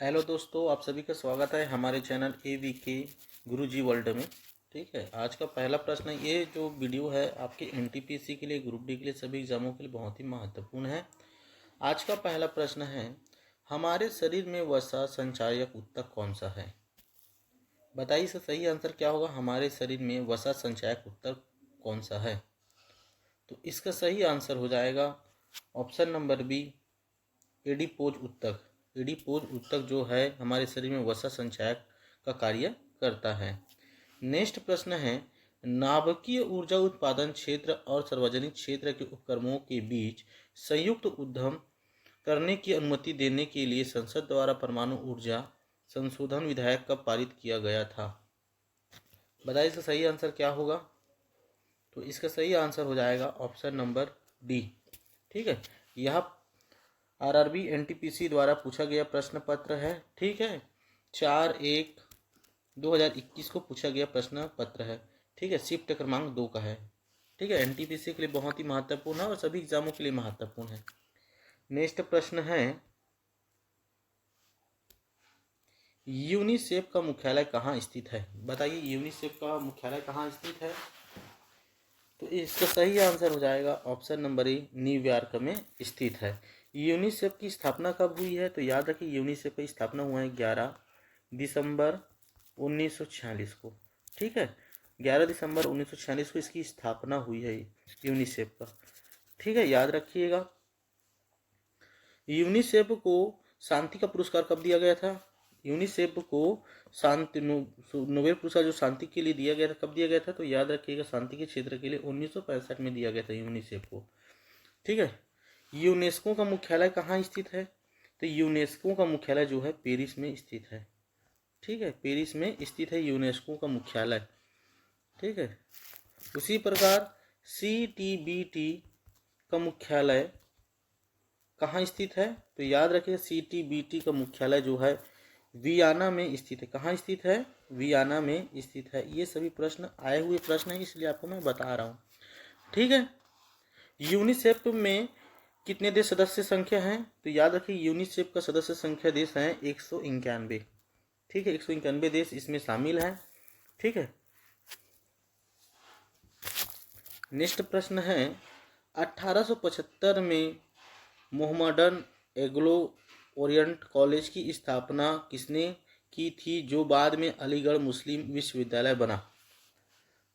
Hello दोस्तों, आप सभी का स्वागत है हमारे चैनल AVK गुरुजी वर्ल्ड में। ठीक है, आज का पहला प्रश्न, ये जो वीडियो है आपके NTPC के लिए, ग्रुप डी के लिए, सभी एग्जामों के लिए बहुत ही महत्वपूर्ण है। आज का पहला प्रश्न है, हमारे शरीर में वसा संचायक ऊतक कौन सा है? बताइए इसका सही आंसर क्या होगा। हमारे शरीर में वसा संचायक ऊतक कौन सा है? तो इसका सही आंसर हो जाएगा ऑप्शन नंबर बी, एडिपोज ऊतक। एडिपोज ऊतक जो है हमारे शरीर में वसा संचायक का कार्य करता है। नेक्स्ट प्रश्न है, नाभिकीय ऊर्जा उत्पादन क्षेत्र और सार्वजनिक क्षेत्र के उपक्रमों के बीच संयुक्त उद्यम करने की अनुमति देने के लिए संसद द्वारा परमाणु ऊर्जा संशोधन विधेयक कब पारित किया गया था? बताइए इसका सही आंसर क्या होगा। तो इसका सही आंसर हो जाएगा ऑप्शन नंबर डी। ठीक है, यह RRB NTPC द्वारा पूछा गया प्रश्न पत्र है। ठीक है, 4/1/2021 को पूछा गया प्रश्न पत्र है। ठीक है, शिफ्ट क्रमांक 2 का है। ठीक है, NTPC के लिए बहुत ही महत्वपूर्ण है और सभी एग्जामों के लिए महत्वपूर्ण है। नेक्स्ट प्रश्न है, यूनिसेफ का मुख्यालय कहाँ स्थित है? बताइए यूनिसेफ का मुख्यालय कहाँ स्थित है? तो इसका सही आंसर हो जाएगा ऑप्शन नंबर ए, न्यूयॉर्क में स्थित है। यूनिसेफ की स्थापना कब हुई है? तो याद रखिए यूनिसेफ की स्थापना हुआ है 11 दिसंबर 1946 को। ठीक है, 11 दिसंबर 1946 को इसकी स्थापना हुई है यूनिसेफ का। ठीक है, याद रखिएगा। यूनिसेफ को शांति का पुरस्कार कब दिया गया था? यूनिसेफ को शांति नोबेल पुरस्कार जो शांति के लिए दिया गया था, कब दिया गया था? तो याद रखिएगा, शांति के क्षेत्र के लिए 1965 में दिया गया था यूनिसेफ को। ठीक है, यूनेस्को का मुख्यालय कहाँ स्थित है? तो यूनेस्को का मुख्यालय जो है पेरिस में स्थित है। ठीक है, पेरिस में स्थित है यूनेस्को का मुख्यालय। ठीक है, उसी प्रकार CTBT का मुख्यालय कहाँ स्थित है? तो याद रखिए CTBT का मुख्यालय जो है वियना में स्थित है। कहाँ स्थित है? वियना में स्थित है। ये सभी प्रश्न आए हुए प्रश्न हैं, इसलिए आपको मैं बता रहा हूँ। ठीक है, यूनिसेफ में कितने देश सदस्य संख्या हैं? तो याद रखिए यूनिसेफ का सदस्य संख्या देश है 191। ठीक है, 191 देश इसमें शामिल हैं। ठीक है, नेक्स्ट प्रश्न है, 1875 में मोहम्मडन एंग्लो ओरिएंट कॉलेज की स्थापना किसने की थी, जो बाद में अलीगढ़ मुस्लिम विश्वविद्यालय बना?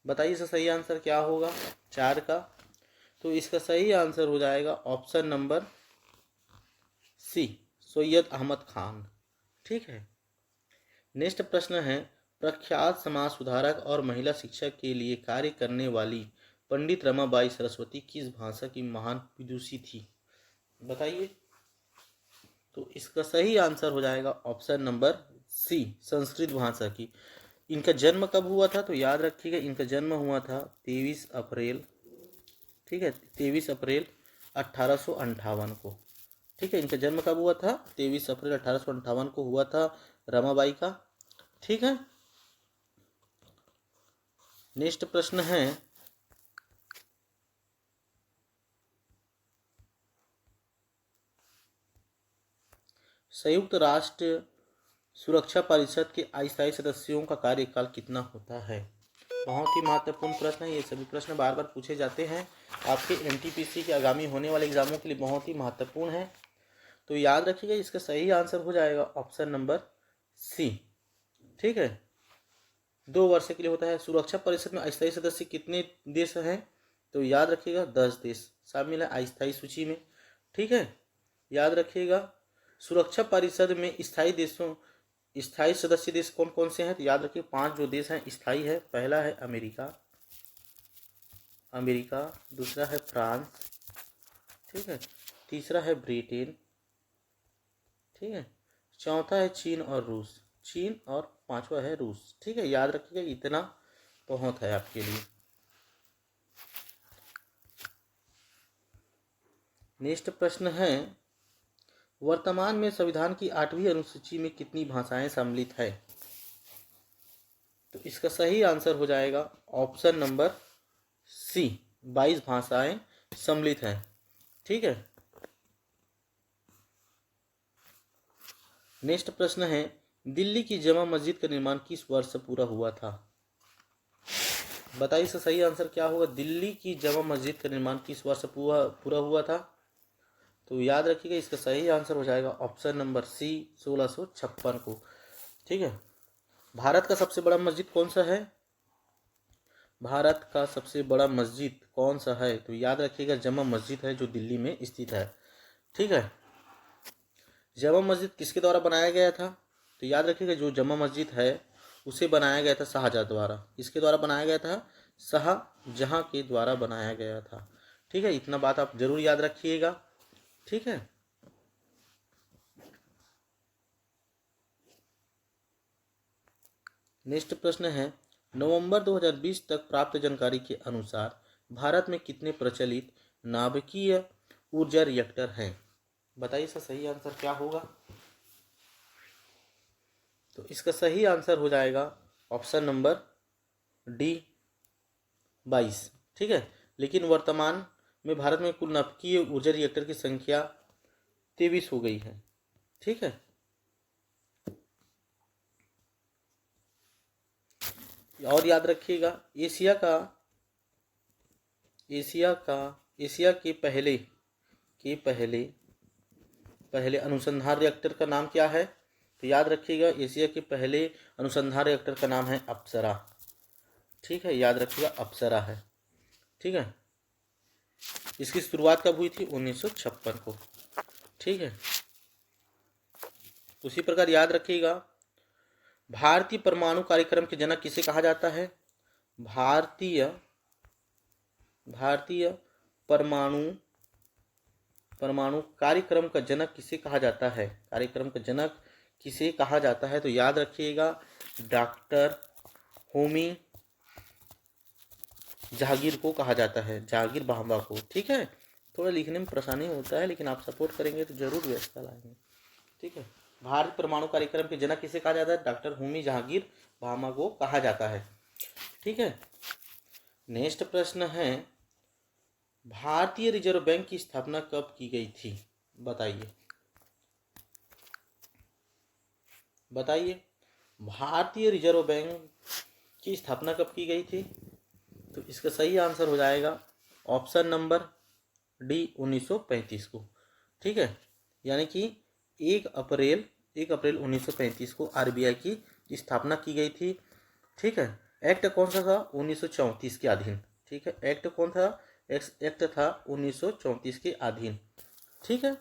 बताइए इसका सही आंसर क्या होगा 4 का। तो इसका सही आंसर हो जाएगा option number C, Syed Ahmed Khan. ठीक है, नेक्स्ट प्रश्न है, प्रख्यात समाज सुधारक और महिला शिक्षा के लिए कार्य करने वाली पंडित रमाबाई सरस्वती किस भाषा की महान विदुषी थी? बताइए। तो इसका सही आंसर हो जाएगा ऑप्शन नंबर सी, संस्कृत भाषा की। इनका जन्म कब हुआ था? तो याद रखिएगा, इनका जन्म हुआ था 23 अप्रैल। ठीक है, 23 अप्रैल 1858 को। ठीक है, इनका जन्म कब हुआ था? 23 अप्रैल 1858 को हुआ था रमाबाई का। ठीक है, नेक्स्ट प्रश्न है, संयुक्त राष्ट्र सुरक्षा परिषद के अस्थायी सदस्यों का कार्यकाल कितना होता है? बहुत ही महत्वपूर्ण प्रश्न है। ये सभी प्रश्न बार बार पूछे जाते हैं आपके NTPC के आगामी होने वाले एग्जामों के लिए, बहुत ही महत्वपूर्ण है। तो याद रखिएगा, इसका सही आंसर हो जाएगा ऑप्शन नंबर सी। ठीक है, 2 वर्ष के लिए होता है। सुरक्षा परिषद में अस्थायी सदस्य कितने देश हैं? तो याद रखिएगा 10 देश शामिल है अस्थायी सूची में। ठीक है, याद रखिएगा, सुरक्षा परिषद में स्थायी सदस्य देश कौन कौन से हैं? तो याद रखिए 5 जो देश हैं स्थायी है। पहला है अमेरिका, दूसरा है फ्रांस, ठीक है, तीसरा है ब्रिटेन, ठीक है, चौथा है चीन और पांचवा है रूस। ठीक है, याद रखिएगा, इतना बहुत है आपके लिए। नेक्स्ट प्रश्न है, वर्तमान में संविधान की 8वीं अनुसूची में कितनी भाषाएं सम्मिलित है? तो इसका सही आंसर हो जाएगा ऑप्शन नंबर सी, 22 भाषाएं सम्मिलित हैं। ठीक है, नेक्स्ट प्रश्न है, दिल्ली की जमा मस्जिद का निर्माण किस वर्ष से पूरा हुआ था? बताइए इसका सही आंसर क्या होगा। दिल्ली की जमा मस्जिद का निर्माण किस वर्ष से पूरा हुआ था? तो याद रखिएगा इसका सही आंसर हो जाएगा ऑप्शन नंबर सी, 1656 को। ठीक है। भारत का सबसे बड़ा मस्जिद कौन सा है? भारत का सबसे बड़ा मस्जिद कौन सा है? तो याद रखिएगा जमा मस्जिद है जो दिल्ली में स्थित है। ठीक है। जमा मस्जिद किसके द्वारा बनाया गया था? तो याद रखिएगा जो जमा मस्जिद है उसे बनाया गया था शाहजहां द्वारा। किसके द्वारा बनाया गया था? शाहजहां के द्वारा बनाया गया था। ठीक है, इतना बात आप जरूर याद रखिएगा। ठीक है। नेक्स्ट प्रश्न है, नवंबर 2020 तक प्राप्त जानकारी के अनुसार भारत में कितने प्रचलित नाभिकीय ऊर्जा रिएक्टर हैं? बताइए इसका सही आंसर क्या होगा। तो इसका सही आंसर हो जाएगा ऑप्शन नंबर डी, 22। ठीक है। लेकिन वर्तमान में भारत में कुल नाभिकीय ऊर्जा रिएक्टर की संख्या 23 हो गई है। ठीक है। और याद रखिएगा एशिया के पहले अनुसंधान रिएक्टर का नाम क्या है? तो याद रखिएगा एशिया के पहले अनुसंधान रिएक्टर का नाम है अप्सरा। ठीक है, याद रखिएगा अप्सरा है। ठीक है। इसकी शुरुआत कब हुई थी? 1956 को। ठीक है। उसी प्रकार याद रखिएगा भारतीय परमाणु कार्यक्रम के जनक किसे कहा जाता है? भारतीय परमाणु कार्यक्रम का जनक किसे कहा जाता है? कार्यक्रम का जनक किसे कहा जाता है? तो याद रखिएगा डॉक्टर होमी जहांगीर को कहा जाता है, जहांगीर भाभा को। ठीक है। थोड़ा लिखने में परेशानी होता है लेकिन आप सपोर्ट करेंगे तो जरूर व्यवस्था लाएंगे। ठीक है। भारत परमाणु कार्यक्रम के जनक किसे कहा जाता है? डॉक्टर होमी जहांगीर भाभा को कहा जाता है। ठीक है। नेक्स्ट प्रश्न है, भारतीय रिजर्व बैंक की स्थापना कब की गई थी? बताइए भारतीय रिजर्व बैंक की स्थापना कब की गई थी? तो इसका सही आंसर हो जाएगा ऑप्शन नंबर डी, 1935 को। ठीक है। यानी कि 1 अप्रैल 1935 को आरबीआई की स्थापना की गई थी। ठीक है। एक्ट कौन सा था? 1934 के अधीन। ठीक है। एक्ट कौन था? एक्ट था 1934 के अधीन। ठीक है।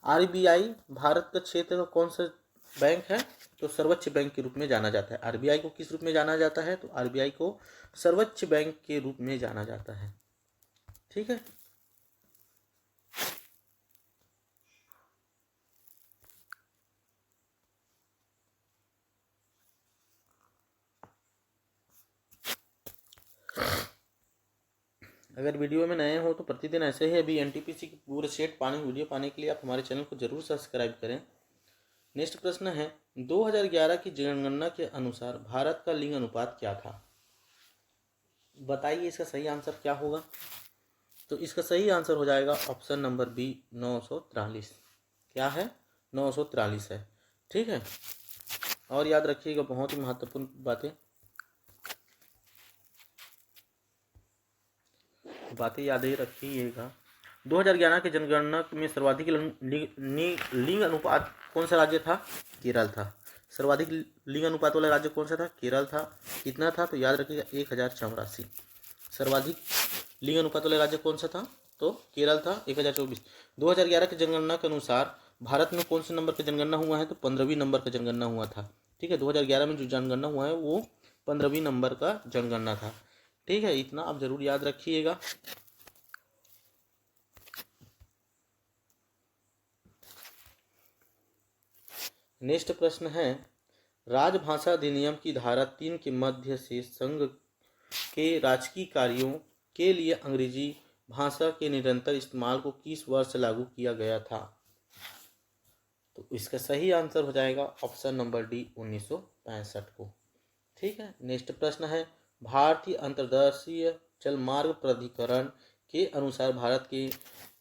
आरबीआई भारत का क्षेत्र का कौन सा बैंक है? तो सर्वोच्च बैंक के रूप में जाना जाता है। आरबीआई को किस रूप में जाना जाता है? तो आरबीआई को सर्वोच्च बैंक के रूप में जाना जाता है। ठीक है। अगर वीडियो में नए हो तो प्रतिदिन ऐसे ही अभी एनटीपीसी की पूरे सेट वीडियो पाने के लिए आप हमारे चैनल को जरूर सब्सक्राइब करें। नेक्स्ट प्रश्न है, 2011 की जनगणना के अनुसार भारत का लिंग अनुपात क्या था? बताइए इसका सही आंसर क्या होगा। तो इसका सही आंसर हो जाएगा ऑप्शन नंबर बी, 943। क्या है? 943 है। ठीक है। और याद रखिएगा बहुत ही महत्वपूर्ण बातें याद ही रखिएगा। 2011 की जनगणना में सर्वाधिक लिंग अनुपात कौन सा राज्य था? केरल था। सर्वाधिक लिंग अनुपात वाला राज्य कौन सा था? केरल था। कितना था? तो याद रखिएगा 1084। सर्वाधिक लिंग अनुपात वाला राज्य कौन सा था? तो केरल था, 1024। 2011 की जनगणना के अनुसार भारत में कौन से नंबर का जनगणना हुआ है? तो 15वीं नंबर का जनगणना हुआ था। ठीक है। 2011 में जो जनगणना हुआ है वो 15वीं नंबर का जनगणना था। ठीक है। इतना आप जरूर याद रखिएगा। नेक्स्ट प्रश्न है, राजभाषा अधिनियम की धारा 3 के मध्य से संघ के राजकीय कार्यों के लिए अंग्रेजी भाषा के निरंतर इस्तेमाल को किस वर्ष लागू किया गया था? तो इसका सही आंसर हो जाएगा ऑप्शन नंबर डी, 1965 को। ठीक है। नेक्स्ट प्रश्न है, भारतीय अंतर्देशीय जलमार्ग प्राधिकरण के अनुसार भारत के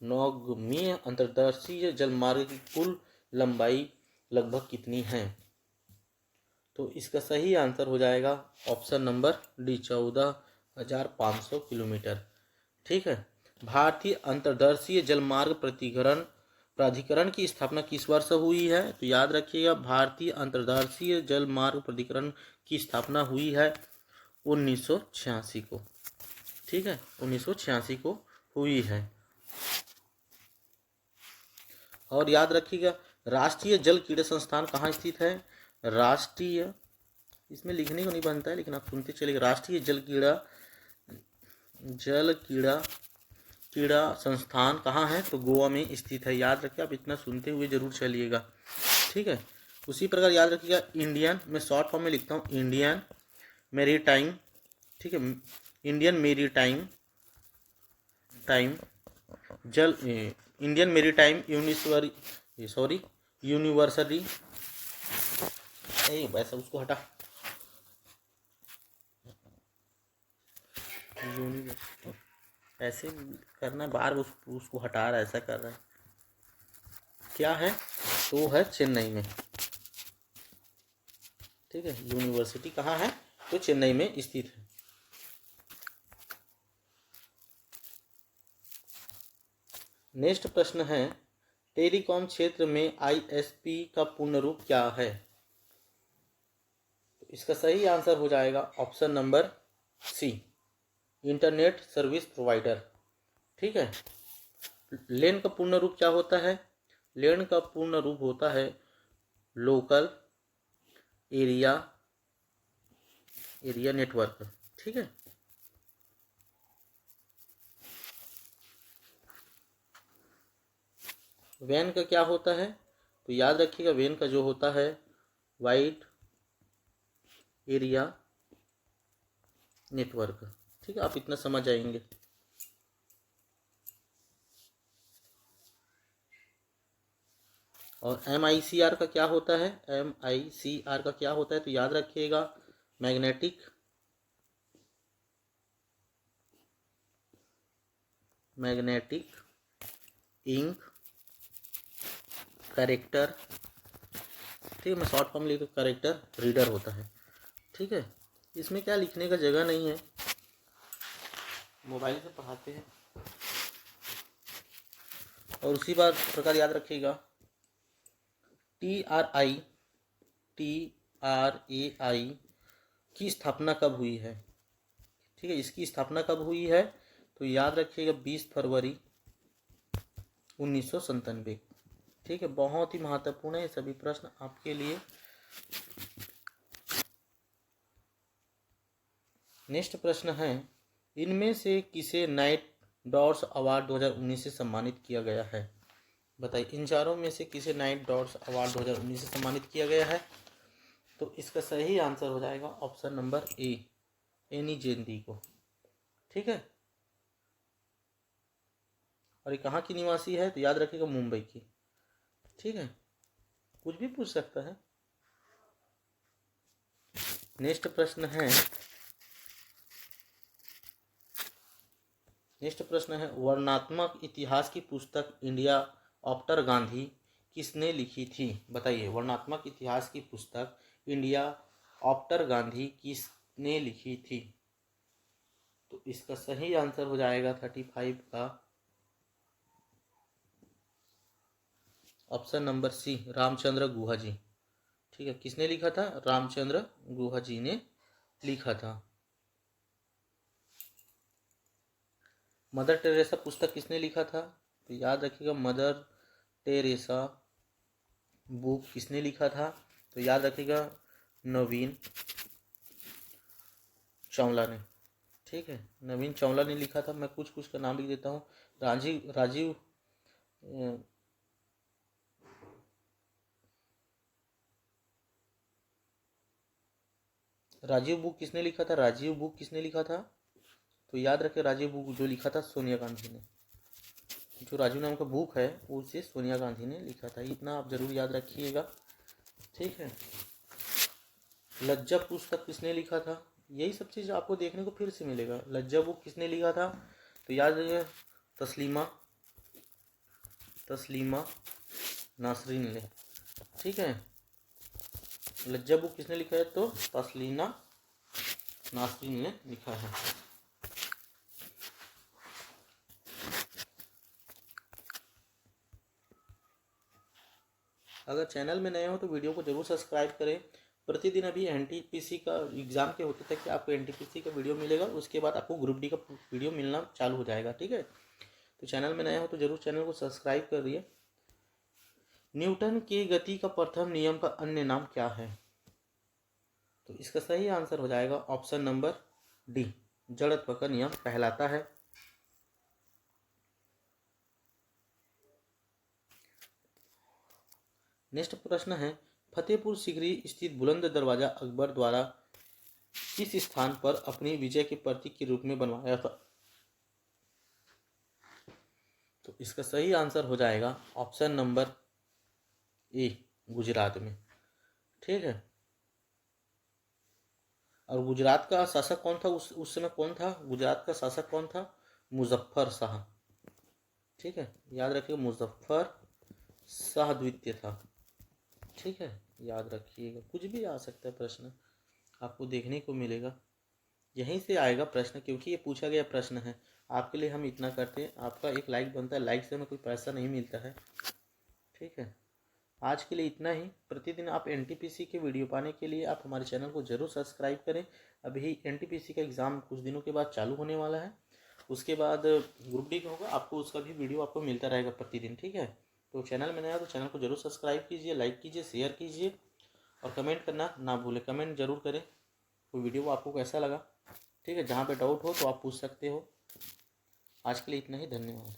9वें अंतर्देशीय जलमार्ग की कुल लंबाई लगभग कितनी हैं? तो इसका सही आंसर हो जाएगा ऑप्शन नंबर डी, 14,500 किलोमीटर। ठीक है। भारतीय अंतर्देशीय जलमार्ग प्राधिकरण की स्थापना किस वर्ष हुई है? तो याद रखिएगा, भारतीय अंतर्देशीय जलमार्ग प्राधिकरण की स्थापना हुई है 1986 को। ठीक है, 1986 को हुई है। और याद रखिएगा, राष्ट्रीय जल क्रीड़ा संस्थान कहाँ स्थित है? राष्ट्रीय, इसमें लिखने को नहीं बनता है लेकिन आप सुनते चलिए, राष्ट्रीय जल क्रीड़ा संस्थान कहाँ है? तो गोवा में स्थित है। याद रखिए, आप इतना सुनते हुए जरूर चलिएगा। ठीक है। उसी प्रकार याद रखिएगा, इंडियन, मैं शॉर्ट फॉर्म में लिखता हूँ, इंडियन मेरीटाइम, ठीक है, Indian maritime Indian maritime university, वैसा उसको हटा, यूनिवर्सिटी ऐसे करना है, बार उसको हटा रहा है, ऐसा कर रहा है, क्या है? तो है चेन्नई में। ठीक है, यूनिवर्सिटी कहाँ है? तो चेन्नई में स्थित है। नेक्स्ट प्रश्न है, टेलीकॉम क्षेत्र में आईएसपी का पूर्ण रूप क्या है? तो इसका सही आंसर हो जाएगा option number C, internet service provider. ठीक है। लेन का पूर्ण रूप क्या होता है? लेन का पूर्ण रूप होता है लोकल एरिया नेटवर्क। ठीक है। वैन का क्या होता है? तो याद रखिएगा, वैन का जो होता है वाइड एरिया नेटवर्क। ठीक है, आप इतना समझ जाएंगे। और MICR का क्या होता है? MICR का क्या होता है? तो याद रखिएगा, मैग्नेटिक इंक कैरेक्टर। ठीक है, मैं शॉर्ट फॉर्म लिख, कैरेक्टर रीडर होता है। ठीक है, इसमें क्या लिखने का जगह नहीं है, मोबाइल से पढ़ाते हैं। और उसी बात प्रकार याद रखिएगा, TRAI की स्थापना कब हुई है? ठीक है, इसकी स्थापना कब हुई है? तो याद रखिएगा 20 फरवरी 1997। ठीक है, बहुत ही महत्वपूर्ण है ये सभी प्रश्न आपके लिए। नेक्स्ट प्रश्न है, इनमें से किसे नाइट डॉट्स अवार्ड 2019 से सम्मानित किया गया है? बताइए, इन चारों में से किसे नाइट डॉट्स अवार्ड 2019 से सम्मानित किया गया है? तो इसका सही आंसर हो जाएगा ऑप्शन नंबर ए, एनी जेंदी को। ठीक है। और ये कहाँ की निवासी है? तो याद रखिएगा, मुंबई की। ठीक है, कुछ भी पूछ सकता है। नेक्स्ट प्रश्न है, वर्णनात्मक इतिहास की पुस्तक इंडिया आफ्टर गांधी किसने लिखी थी? बताइए, वर्णनात्मक इतिहास की पुस्तक इंडिया आफ्टर गांधी किसने लिखी थी? तो इसका सही आंसर हो जाएगा 35 का ऑप्शन नंबर सी, रामचंद्र गुहा जी। ठीक है, किसने लिखा था? रामचंद्र गुहा जी ने लिखा था। मदर टेरेसा पुस्तक किसने लिखा था? तो याद रखिएगा, मदर टेरेसा बुक किसने लिखा था? तो याद रखिएगा, नवीन चावला ने। ठीक है, नवीन चावला ने लिखा था। मैं कुछ का नाम लिख देता हूँ। राजीव बुक किसने लिखा था? राजीव बुक किसने लिखा था? तो याद रखें, राजीव बुक जो लिखा था सोनिया गांधी ने। जो राजीव नाम का बुक है उसे सोनिया गांधी ने लिखा था, इतना आप जरूर याद रखिएगा। ठीक है। लज्जा पुस्तक किसने लिखा था? यही सब चीज़ आपको देखने को फिर से मिलेगा। लज्जा बुक किसने लिखा था? तो याद रखिए, तस्लीमा नासरीन ने। ठीक है। लज्जा बुक किसने लिखा है? तो तस्लीना नासरीन ने लिखा है। अगर चैनल में नए हो तो वीडियो को जरूर सब्सक्राइब करें। प्रतिदिन अभी एनटीपीसी का एग्ज़ाम के होते तक कि आपको एनटीपीसी का वीडियो मिलेगा, उसके बाद आपको ग्रुप डी का वीडियो मिलना चालू हो जाएगा। ठीक है, तो चैनल में नए हो तो जरूर चैनल को सब्सक्राइब करिए। न्यूटन के गति का प्रथम नियम का अन्य नाम क्या है? तो इसका सही आंसर हो जाएगा ऑप्शन नंबर डी, जड़त्व का नियम कहलाता है। नेक्स्ट प्रश्न है, फतेहपुर सीकरी स्थित बुलंद दरवाजा अकबर द्वारा किस स्थान पर अपनी विजय के प्रतीक के रूप में बनवाया था? तो इसका सही आंसर हो जाएगा ऑप्शन नंबर ए, गुजरात में। ठीक है, और गुजरात का शासक कौन था उस समय? कौन था गुजरात का शासक? कौन था? मुजफ्फर शाह। ठीक है, याद रखिएगा, मुजफ्फर शाह द्वितीय था। ठीक है, याद रखिएगा, कुछ भी आ सकता है प्रश्न आपको देखने को मिलेगा, यहीं से आएगा प्रश्न, क्योंकि ये पूछा गया प्रश्न है। आपके लिए हम इतना करते हैं, आपका एक लाइक बनता है, लाइक से हमें कोई पैसा नहीं मिलता है। ठीक है, आज के लिए इतना ही। प्रतिदिन आप एनटीपीसी के वीडियो पाने के लिए आप हमारे चैनल को जरूर सब्सक्राइब करें। अभी एनटीपीसी का एग्ज़ाम कुछ दिनों के बाद चालू होने वाला है, उसके बाद ग्रुप डी का होगा, आपको उसका भी वीडियो आपको मिलता रहेगा प्रतिदिन। ठीक है, तो चैनल में नया तो चैनल को जरूर सब्सक्राइब कीजिए, लाइक कीजिए, शेयर कीजिए और कमेंट करना ना भूलें। कमेंट जरूर करें कोई वीडियो आपको कैसा लगा। ठीक है, जहाँ पे डाउट हो तो आप पूछ सकते हो। आज के लिए इतना ही, धन्यवाद।